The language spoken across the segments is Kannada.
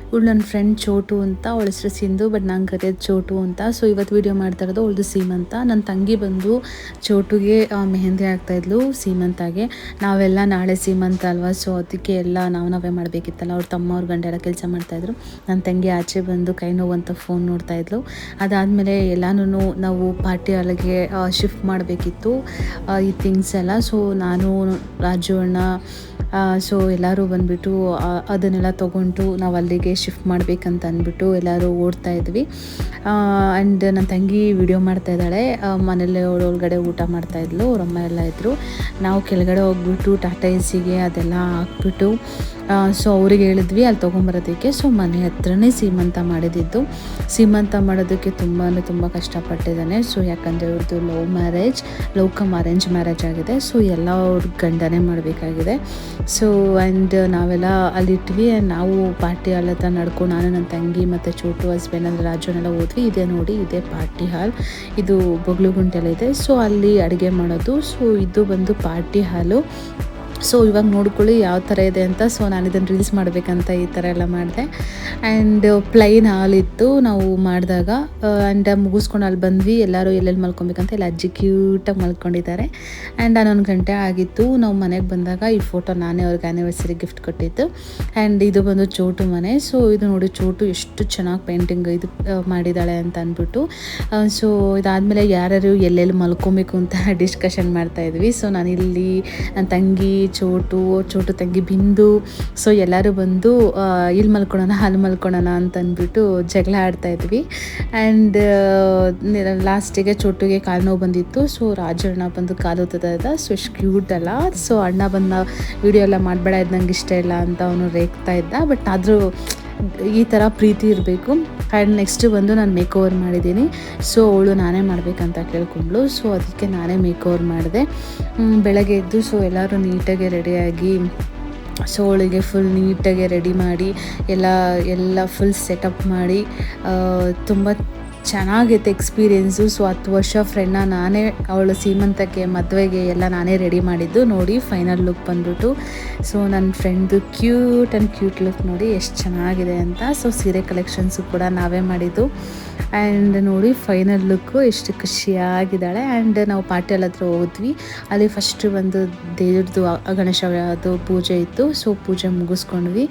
ಇವಳು ನನ್ನ ಫ್ರೆಂಡ್ ಚೋಟು ಅಂತ, ಅವಳ ಹೆಸರು ಸಿಂಧು, ಬಟ್ ನಂಗೆ ಕರೆಯೋದು ಚೋಟು ಅಂತ. ಸೊ ಇವತ್ತು ವೀಡಿಯೋ ಮಾಡ್ತಾ ಇರೋದು ಅವಳದು ಸೀಮಂತ. ನನ್ನ ತಂಗಿ ಬಂದು ಚೋಟುಗೆ ಮೆಹಂದಿ ಆಗ್ತಾಯಿದ್ಲು ಸೀಮಂತಾಗೆ. ನಾವೆಲ್ಲ ನಾಳೆ ಸೀಮಂತ ಅಲ್ವಾ, ಸೊ ಅದಕ್ಕೆ ಎಲ್ಲ ನಾವೇ ಮಾಡಬೇಕಿತ್ತಲ್ಲ. ಅವ್ರ ತಮ್ಮ ಅವ್ರ ಗಂಡ ಎಲ್ಲ ಕೆಲಸ ಮಾಡ್ತಾಯಿದ್ರು. ನನ್ನ ತಂಗಿ ಆಚೆ ಬಂದು ಕೈ ನೋವಂತ ಫೋನ್ ನೋಡ್ತಾಯಿದ್ಲು. ಅದಾದಮೇಲೆ ಎಲ್ಲನೂ ನಾವು ಪಾರ್ಟಿ ಹಾಲ್ಗೆ ಶಿಫ್ಟ್ ಮಾಡಬೇಕಿತ್ತು ಈ ಥಿಂಗ್ಸ್ ಎಲ್ಲ. ಸೊ ನಾನು, ರಾಜು ಅಣ್ಣ, ಸೊ ಎಲ್ಲರೂ ಬಂದುಬಿಟ್ಟು ಅದನ್ನೆಲ್ಲ ತೊಗೊಂಡು ನಾವು ಅಲ್ಲಿಗೆ ಶಿಫ್ಟ್ ಮಾಡಬೇಕಂತ ಅಂದ್ಬಿಟ್ಟು ಎಲ್ಲರೂ ಓಡ್ತಾ ಇದ್ವಿ. ಆ್ಯಂಡ್ ನನ್ನ ತಂಗಿ ವಿಡಿಯೋ ಮಾಡ್ತಾಯಿದ್ದಾಳೆ. ಮನೇಲಿ ಒಳಗಡೆ ಊಟ ಮಾಡ್ತಾಯಿದ್ಲು, ಅವರಮ್ಮ ಎಲ್ಲ ಇದ್ದರು. ನಾವು ಕೆಳಗಡೆ ಹೋಗ್ಬಿಟ್ಟು ಟಾಟಾ ಎಸಿಗೆ ಅದೆಲ್ಲ ಹಾಕ್ಬಿಟ್ಟು ಸೊ ಅವ್ರಿಗೆ ಹೇಳಿದ್ವಿ ಅಲ್ಲಿ ತೊಗೊಂಬರೋದಕ್ಕೆ. ಸೊ ಮನೆ ಹತ್ರನೇ ಸೀಮಂತ ಮಾಡಿದ್ದು. ಸೀಮಂತ ಮಾಡೋದಕ್ಕೆ ತುಂಬ ಕಷ್ಟಪಟ್ಟಿದ್ದಾನೆ. ಸೊ ಯಾಕಂದರೆ ಅವ್ರದ್ದು ಲವ್ ಕಮ್ ಅರೇಂಜ್ ಮ್ಯಾರೇಜ್ ಆಗಿದೆ. ಸೊ ಎಲ್ಲ ಅವ್ರ ಗಂಡನೇ ಮಾಡಬೇಕಾಗಿದೆ. ಸೊ ಆ್ಯಂಡ್ ನಾವೆಲ್ಲ ಅಲ್ಲಿಟ್ವಿ. ನಾವು ಪಾರ್ಟಿ ಹಾಲ್ ಹತ್ರ ನಡ್ಕೊಂಡು, ನಾನು ನನ್ನ ತಂಗಿ ಮತ್ತು ಚೋಟು ಹಸ್ಬೆಂಡ್ ಅಂದರೆ ರಾಜುನೆಲ್ಲ ಹೋದ್ವಿ. ಇದೇ ನೋಡಿ, ಇದೇ ಪಾರ್ಟಿ ಹಾಲ್. ಇದು ಬೊಗ್ಲುಗುಂಟೆಲಿದೆ. ಸೊ ಅಲ್ಲಿ ಅಡುಗೆ ಮಾಡೋದು. ಸೊ ಇದು ಬಂದು ಪಾರ್ಟಿ ಹಾಲು. ಸೊ ಇವಾಗ ನೋಡ್ಕೊಳ್ಳಿ ಯಾವ ಥರ ಇದೆ ಅಂತ. ಸೊ ನಾನು ಇದನ್ನು ರೀಲ್ಸ್ ಮಾಡಬೇಕಂತ ಈ ಥರ ಎಲ್ಲ ಮಾಡಿದೆ. ಆ್ಯಂಡ್ ಪ್ಲೈನ್ ಹಾಲಿತ್ತು ನಾವು ಮಾಡಿದಾಗ. ಆ್ಯಂಡ್ ಮುಗಿಸ್ಕೊಂಡು ಅಲ್ಲಿ ಬಂದ್ವಿ. ಎಲ್ಲರೂ ಎಲ್ಲೆಲ್ಲಿ ಮಲ್ಕೊಬೇಕಂತ ಎಲ್ಲ ಅಜ್ಜಿ ಕ್ಯೂಟಾಗಿ ಮಲ್ಕೊಂಡಿದ್ದಾರೆ. ಆ್ಯಂಡ್ 11 ಗಂಟೆ ಆಗಿತ್ತು. ನಾವು ಮನೆಗೆ ಬಂದಾಗ ಈ ಫೋಟೋ ನಾನೇ ಅವ್ರಿಗೆ ಆ್ಯನಿವರ್ಸರಿ ಗಿಫ್ಟ್ ಕೊಟ್ಟಿದ್ದು. ಆ್ಯಂಡ್ ಇದು ಬಂದು ಚೋಟು ಮನೆ. ಸೊ ಇದು ನೋಡಿ, ಚೋಟು ಎಷ್ಟು ಚೆನ್ನಾಗಿ ಪೇಂಟಿಂಗ್ ಇದು ಮಾಡಿದ್ದಾಳೆ ಅಂತ ಅಂದ್ಬಿಟ್ಟು. ಸೊ ಇದಾದಮೇಲೆ ಯಾರ್ಯಾರು ಎಲ್ಲೆಲ್ಲಿ ಮಲ್ಕೊಬೇಕು ಅಂತ ಡಿಸ್ಕಷನ್ ಮಾಡ್ತಾಯಿದ್ವಿ. ಸೊ ನಾನಿಲ್ಲಿ ನನ್ನ ತಂಗಿ, ಚೋಟು ತಂಗಿ ಬಿಂದು, ಸೊ ಎಲ್ಲರೂ ಬಂದು ಇಲ್ಲಿ ಮಲ್ಕೊಳ್ಳೋಣ ಅಲ್ಲಿ ಮಲ್ಕೊಳ್ಳೋಣ ಅಂತ ಅಂದ್ಬಿಟ್ಟು ಜಗಳ ಆಡ್ತಾಯಿದ್ವಿ. ಆ್ಯಂಡ್ ಲಾಸ್ಟಿಗೆ ಚೋಟುಗೆ ಕಾಲು ನೋವು ಬಂದಿತ್ತು. ಸೊ ರಾಜು ಅಣ್ಣ ಬಂದು ಕಾಲು ಓದ್ತಾ ಇದ್ದ. ಸೊ ಎಷ್ಟು ಕ್ಯೂಟ್ ಅಲ್ಲ. ಸೊ ಅಣ್ಣ ಬಂದು ವಿಡಿಯೋ ಎಲ್ಲ ಮಾಡಬೇಡ, ಇದು ನಂಗೆ ಇಷ್ಟ ಇಲ್ಲ ಅಂತ ಅವನು ರೇಗ್ತಾ ಇದ್ದ. ಬಟ್ ಆದರೂ ಈ ಥರ ಪ್ರೀತಿ ಇರಬೇಕು. ಆ್ಯಂಡ್ ನೆಕ್ಸ್ಟ್ ಬಂದು ನಾನು ಮೇಕ್ ಓವರ್ ಮಾಡಿದ್ದೀನಿ. ಸೊ ಅವಳು ನಾನೇ ಮಾಡಬೇಕಂತ ಕೇಳ್ಕೊಂಡ್ಳು. ಸೊ ಅದಕ್ಕೆ ನಾನೇ ಮೇಕ್ ಓವರ್ ಮಾಡಿದೆ. ಬೆಳಗ್ಗೆ ಎದ್ದು ಸೊ ಎಲ್ಲರೂ ನೀಟಾಗಿ ರೆಡಿಯಾಗಿ, ಸೊ ಅವಳಿಗೆ ಫುಲ್ ನೀಟಾಗಿ ರೆಡಿ ಮಾಡಿ ಎಲ್ಲ ಫುಲ್ ಸೆಟಪ್ ಮಾಡಿ ತುಂಬ ಚೆನ್ನಾಗಿತ್ತು ಎಕ್ಸ್ಪೀರಿಯೆನ್ಸು. ಸೊ 10 ವರ್ಷ ಫ್ರೆಂಡ್ನ ನಾನೇ ಅವಳು ಸೀಮಂತಕ್ಕೆ, ಮದುವೆಗೆ ಎಲ್ಲ ನಾನೇ ರೆಡಿ ಮಾಡಿದ್ದು. ನೋಡಿ ಫೈನಲ್ ಲುಕ್ ಬಂದ್ಬಿಟ್ಟು. ಸೊ ನನ್ನ ಫ್ರೆಂಡ್ದು ಕ್ಯೂಟ್ ಲುಕ್ ನೋಡಿ ಎಷ್ಟು ಚೆನ್ನಾಗಿದೆ ಅಂತ. ಸೊ ಸೀರೆ ಕಲೆಕ್ಷನ್ಸು ಕೂಡ ನಾವೇ ಮಾಡಿದ್ದು. ಆ್ಯಂಡ್ ನೋಡಿ ಫೈನಲ್ ಲುಕ್ಕು ಎಷ್ಟು ಖುಷಿಯಾಗಿದ್ದಾಳೆ. ಆ್ಯಂಡ್ ನಾವು ಪಾರ್ಟಿ ಹಾಲ್ ಹತ್ರ ಹೋದ್ವಿ. ಅಲ್ಲಿ ಫಸ್ಟ್ ಒಂದು ದೇವ್ರದ್ದು ಗಣೇಶ ಅದು ಪೂಜೆ ಇತ್ತು. ಸೊ ಪೂಜೆ ಮುಗಿಸ್ಕೊಂಡ್ವಿ.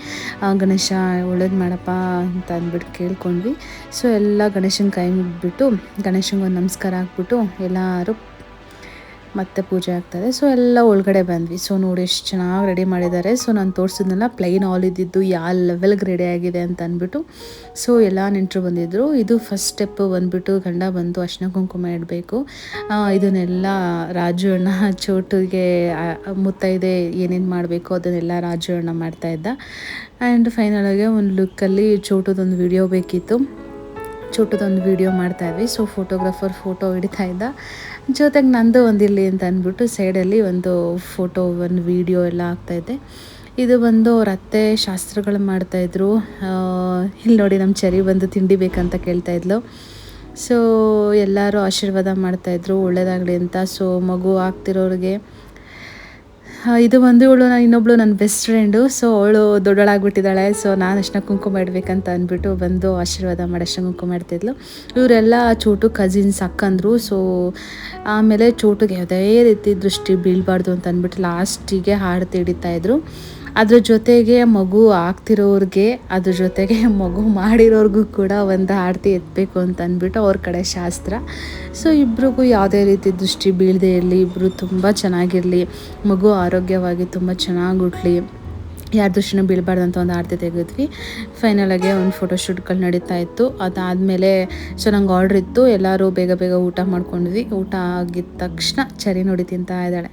ಗಣೇಶ ಒಳ್ಳೇದು ಮಾಡಪ್ಪ ಅಂತ ಅಂದ್ಬಿಟ್ಟು ಕೇಳ್ಕೊಂಡ್ವಿ. ಸೊ ಎಲ್ಲ ಗಣೇಶನ ಕೈ ಮುಗಿದ್ಬಿಟ್ಟು ಗಣೇಶಂಗೆ ಒಂದು ನಮಸ್ಕಾರ ಹಾಕ್ಬಿಟ್ಟು ಎಲ್ಲರೂ ಮತ್ತೆ ಪೂಜೆ ಆಗ್ತದೆ. ಸೊ ಎಲ್ಲ ಒಳಗಡೆ ಬಂದ್ವಿ. ಸೊ ನೋಡಿ ಎಷ್ಟು ಚೆನ್ನಾಗಿ ರೆಡಿ ಮಾಡಿದ್ದಾರೆ. ಸೊ ನಾನು ತೋರಿಸಿದ್ನಲ್ಲ ಪ್ಲೈನ್ ಹಾಲ್ ಇದ್ದಿದ್ದು ಯಾವ ಲೆವೆಲ್ಗೆ ರೆಡಿ ಆಗಿದೆ ಅಂತ ಅಂದ್ಬಿಟ್ಟು. ಸೊ ಎಲ್ಲ ನೆಂಟರು ಬಂದಿದ್ದರು. ಇದು ಫಸ್ಟ್ ಸ್ಟೆಪ್ ಬಂದುಬಿಟ್ಟು ಗಂಡ ಬಂದು ಅರ್ಶಿನ ಕುಂಕುಮ ಇಡಬೇಕು. ಇದನ್ನೆಲ್ಲ ರಾಜು ಅಣ್ಣ ಚೋಟುಗೆ ಮುತ್ತೈದೆ ಏನೇನು ಮಾಡಬೇಕು ಅದನ್ನೆಲ್ಲ ರಾಜು ಅಣ್ಣ ಮಾಡ್ತಾಯಿದ್ದ. ಆ್ಯಂಡ್ ಫೈನಲಾಗಿ ಒಂದು ಲುಕ್ಕಲ್ಲಿ ಚೋಟುದೊಂದು ವಿಡಿಯೋ ಬೇಕಿತ್ತು. ಚೋಟುದೊಂದು ವಿಡಿಯೋ ಮಾಡ್ತಾಯಿದ್ವಿ. ಸೊ ಫೋಟೋಗ್ರಾಫರ್ ಫೋಟೋ ಹಿಡಿತಾ ಇದ್ದ, ಜೊತೆಗೆ ನಂದು ಒಂದಿರಲಿ ಅಂತ ಅಂದ್ಬಿಟ್ಟು ಸೈಡಲ್ಲಿ ಒಂದು ಫೋಟೋ, ಒಂದು ವಿಡಿಯೋ ಎಲ್ಲ ಆಗ್ತಾಯಿದೆ. ಇದು ಬಂದು ಅವ್ರ ಅತ್ತೆ ಶಾಸ್ತ್ರಗಳು ಮಾಡ್ತಾಯಿದ್ರು. ಇಲ್ಲಿ ನೋಡಿ ನಮ್ಮ ಚರಿ ಬಂದು ತಿಂಡಿ ಬೇಕಂತ ಕೇಳ್ತಾಯಿದ್ಲು. ಸೊ ಎಲ್ಲರೂ ಆಶೀರ್ವಾದ ಮಾಡ್ತಾಯಿದ್ರು ಒಳ್ಳೇದಾಗಲಿ ಅಂತ. ಸೊ ಮಗು ಆಗ್ತಿರೋರಿಗೆ ಇದು ಬಂದು ಇನ್ನೊಬ್ಳು ನನ್ನ ಬೆಸ್ಟ್ ಫ್ರೆಂಡು. ಸೊ ಅವಳು ದೊಡ್ಡಳಾಗ್ಬಿಟ್ಟಿದ್ದಾಳೆ. ಸೊ ನಾನು ಅರ್ಶಿನ ಕುಂಕುಮ ಇಡಬೇಕಂತ ಅಂದ್ಬಿಟ್ಟು ಬಂದು ಆಶೀರ್ವಾದ ಮಾಡಿ ಅರ್ಶಿನ ಕುಂಕುಮ ಮಾಡ್ತಿದ್ಲು. ಇವರೆಲ್ಲ ಚೋಟು ಕಸಿನ್ಸ್ ಅಕ್ಕಂದರು. ಸೊ ಆಮೇಲೆ ಚೋಟುಗೆ ಯಾವುದೇ ರೀತಿ ದೃಷ್ಟಿ ಬೀಳಬಾರ್ದು ಅಂತ ಅಂದ್ಬಿಟ್ಟು ಲಾಸ್ಟಿಗೆ ಹಾಡು ಹಿಡಿತಾಯಿದ್ರು. ಅದ್ರ ಜೊತೆಗೆ ಮಗು ಆಗ್ತಿರೋರಿಗೆ, ಅದ್ರ ಜೊತೆಗೆ ಮಗು ಮಾಡಿರೋರ್ಗೂ ಕೂಡ ಒಂದು ಆರತಿ ಎತ್ತಬೇಕು ಅಂತ ಅಂದ್ಬಿಟ್ಟು ಅವ್ರ ಕಡೆ ಶಾಸ್ತ್ರ. ಸೊ ಇಬ್ರಿಗೂ ಯಾವುದೇ ರೀತಿ ದೃಷ್ಟಿ ಬೀಳದೆ ಇರಲಿ, ಇಬ್ಬರು ತುಂಬ ಚೆನ್ನಾಗಿರಲಿ, ಮಗು ಆರೋಗ್ಯವಾಗಿ ತುಂಬ ಚೆನ್ನಾಗಿ ಹುಟ್ಟಲಿ, ಯಾರ ದೃಷ್ಟಿನೂ ಬೀಳಬಾರ್ದು ಅಂತ ಒಂದು ಆರತಿ ತೆಗೆದ್ವಿ. ಫೈನಲಾಗಿ ಒಂದು ಫೋಟೋಶೂಟ್ಗಳು ನಡೀತಾ ಇತ್ತು. ಅದಾದಮೇಲೆ ಸೊ ನಂಗೆ ಆರ್ಡ್ರ್ ಇತ್ತು. ಎಲ್ಲರೂ ಬೇಗ ಊಟ ಮಾಡ್ಕೊಂಡ್ವಿ. ಊಟ ಆಗಿದ ತಕ್ಷಣ ಚರಿ ನೋಡಿ ತಿಂತಾ ಇದ್ದಾಳೆ.